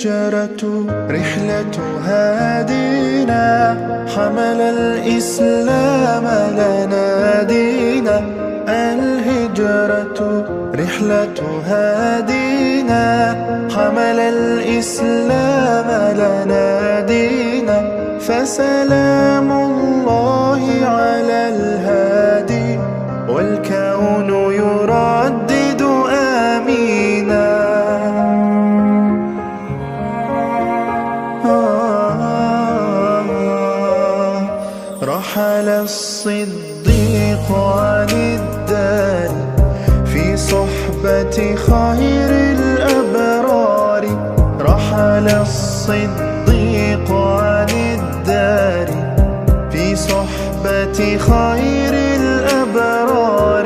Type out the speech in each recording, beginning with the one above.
الهجرة رحلة هادينا، حمل الإسلام لنا دينا. الهجرة رحلة هادينا، حمل الإسلام لنا دينا. فسلام الله على الهادي، والكون يردد آمينا. رحل الصديق عن الدار في صحبة خير الأبرار. رحل الصديق عن الدار في صحبة خير الأبرار.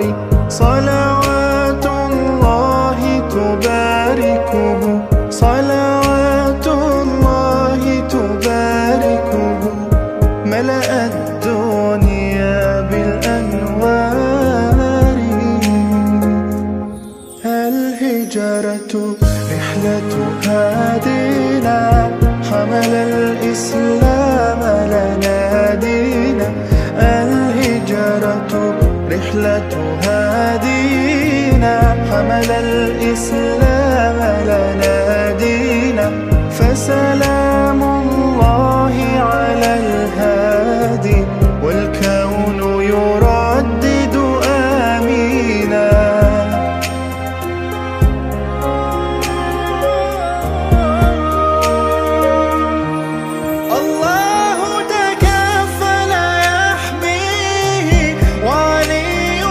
صلوات الله تباركه، صلوات الله تباركه. ملأ الدنيا بالأنوار. الهجرة رحلة هادينا، حمل الإسلام لنا دينا. الهجرة رحلة هادينا، حمل الإسلام لنا دينا. فسلام الله على الهادي، والكون يردد آمينا. الله تكفل يحميه، وعلي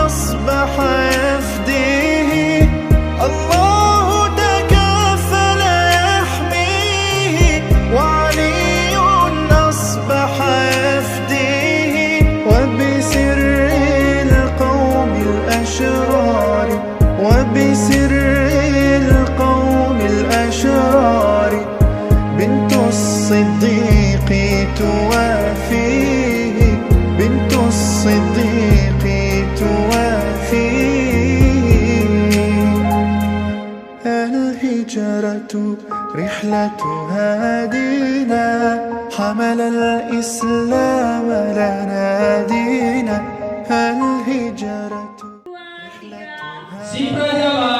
أصبح يفديه. الله تكفل يحميه، وعلي أصبح يفديه. وبسر القوم الأشرار، وبسر القوم الأشرار. بنت الصديق توافيه، بنت الصديق توافيه. الهجرة رحلة هادينا، حمل الإسلام لنا دينا. الهجرة رحلة هادينا.